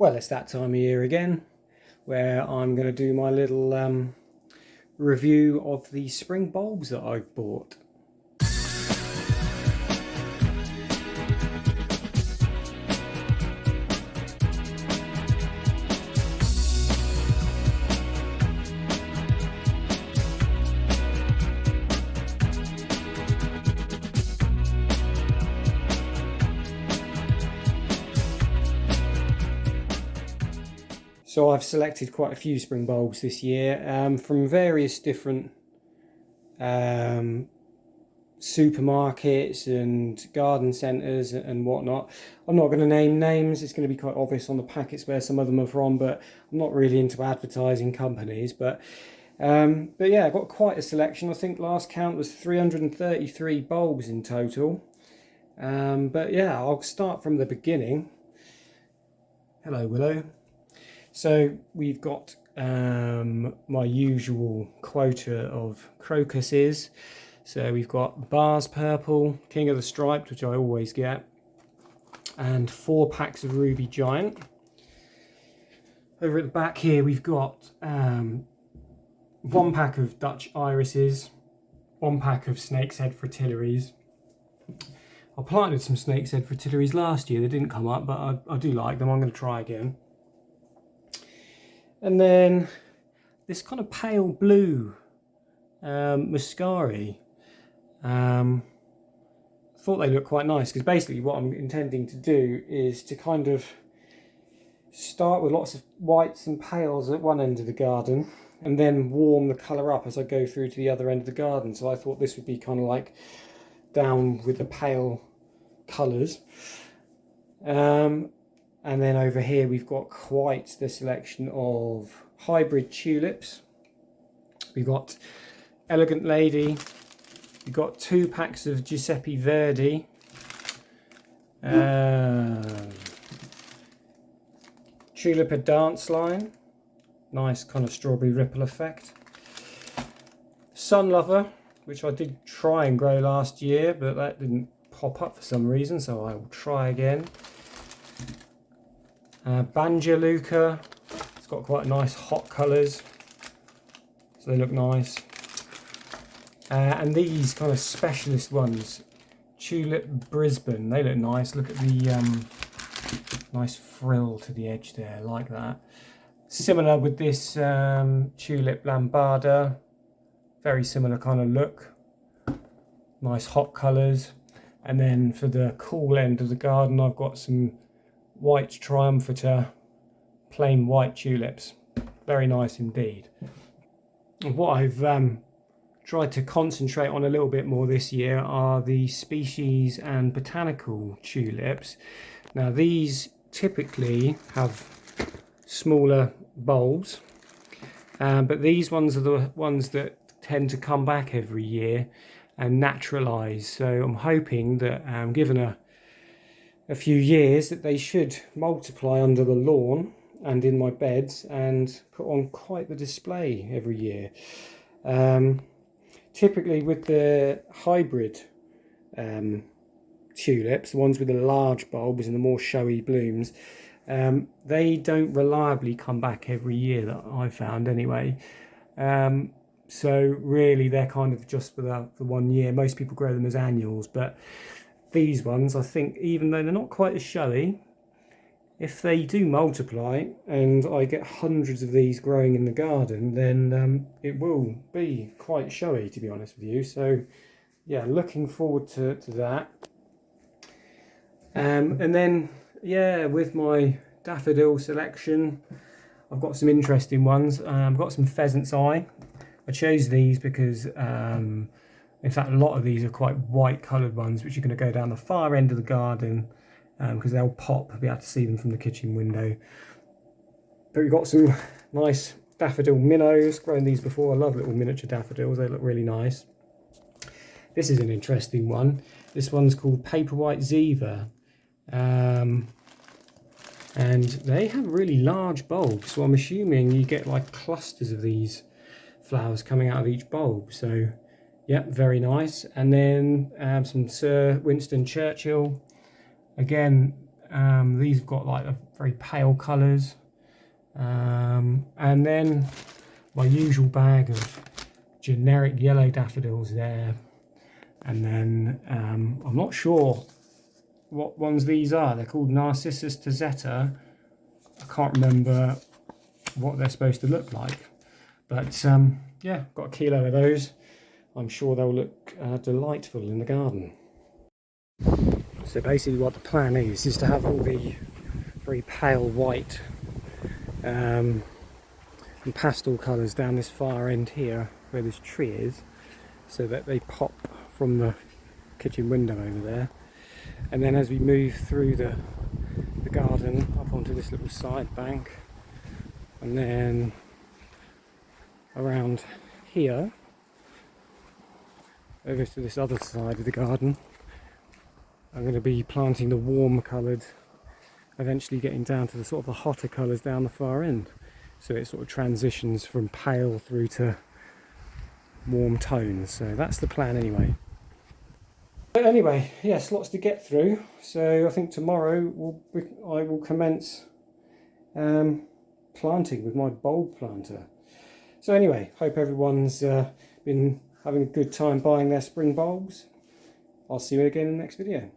Well, it's that time of year again where I'm going to do my little review of the spring bulbs that I've bought. So I've selected quite a few spring bulbs this year from various different supermarkets and garden centres and whatnot. I'm not going to name names, it's going to be quite obvious on the packets where some of them are from, but I'm not really into advertising companies. But yeah, I've got quite a selection. I think last count was 333 bulbs in total. But yeah, I'll start from the beginning. Hello, Willow. So we've got my usual quota of crocuses. So we've got Bars Purple, King of the Striped, which I always get, and 4 packs of Ruby Giant. Over at the back here we've got 1 pack of Dutch Irises, 1 pack of Snake's Head Fritillaries. I planted some Snake's Head Fritillaries last year, they didn't come up, but I do like them, I'm going to try again. And then this kind of pale blue Muscari. Thought they looked quite nice because basically what I'm intending to do is to kind of start with lots of whites and pales at one end of the garden and then warm the colour up as I go through to the other end of the garden. So I thought this would be kind of like down with the pale colours. And then over here we've got quite the selection of hybrid tulips. We've got Elegant Lady. We've got 2 packs of Giuseppe Verdi. Tulipa Dance Line. Nice kind of strawberry ripple effect. Sun Lover, which I did try and grow last year, but that didn't pop up for some reason, so I will try again. Banjaluka, it's got quite nice hot colours, so they look nice. And these kind of specialist ones, Tulip Brisbane, they look nice. Look at the nice frill to the edge there, like that. Similar with this Tulip Lambada, very similar kind of look. Nice hot colours. And then for the cool end of the garden, I've got some white Triumphata, plain white tulips. Very nice indeed. And what I've tried to concentrate on a little bit more this year are the species and botanical tulips. Now these typically have smaller bulbs, but these ones are the ones that tend to come back every year and naturalise. So I'm hoping that given a few years that they should multiply under the lawn and in my beds and put on quite the display every year. Typically with the hybrid tulips, the ones with the large bulbs and the more showy blooms, they don't reliably come back every year that I've found anyway. So really they're kind of just for the 1 year. Most people grow them as annuals, but these ones, I think, even though they're not quite as showy, if they do multiply and I get hundreds of these growing in the garden, then it will be quite showy, to be honest with you. So yeah, looking forward to that. And then yeah, with my daffodil selection, I've got some interesting ones. I've got some Pheasant's Eye. I chose these because in fact, a lot of these are quite white coloured ones, which are going to go down the far end of the garden because they'll pop. I'll be able to see them from the kitchen window. But we've got some nice daffodil minnows. Grown these before. I love little miniature daffodils. They look really nice. This is an interesting one. This one's called Paperwhite Ziva. And they have really large bulbs. So I'm assuming you get like clusters of these flowers coming out of each bulb. So yeah, very nice. And then some Sir Winston Churchill. Again, These have got like a very pale colours. And then my usual bag of generic yellow daffodils there. And then I'm not sure what ones these are. They're called Narcissus Tazetta. I can't remember what they're supposed to look like. But yeah, got a kilo of those. I'm sure they'll look delightful in the garden. So basically what the plan is to have all the very pale white and pastel colours down this far end here where this tree is, so that they pop from the kitchen window over there. And then as we move through the garden up onto this little side bank, and then around here over to this other side of the garden, I'm going to be planting the warm coloured, eventually getting down to the sort of the hotter colours down the far end, so it sort of transitions from pale through to warm tones. So that's the plan anyway. But anyway, yes, lots to get through. So I think tomorrow I will commence planting with my bulb planter. So anyway, hope everyone's been having a good time buying their spring bulbs. I'll see you again in the next video.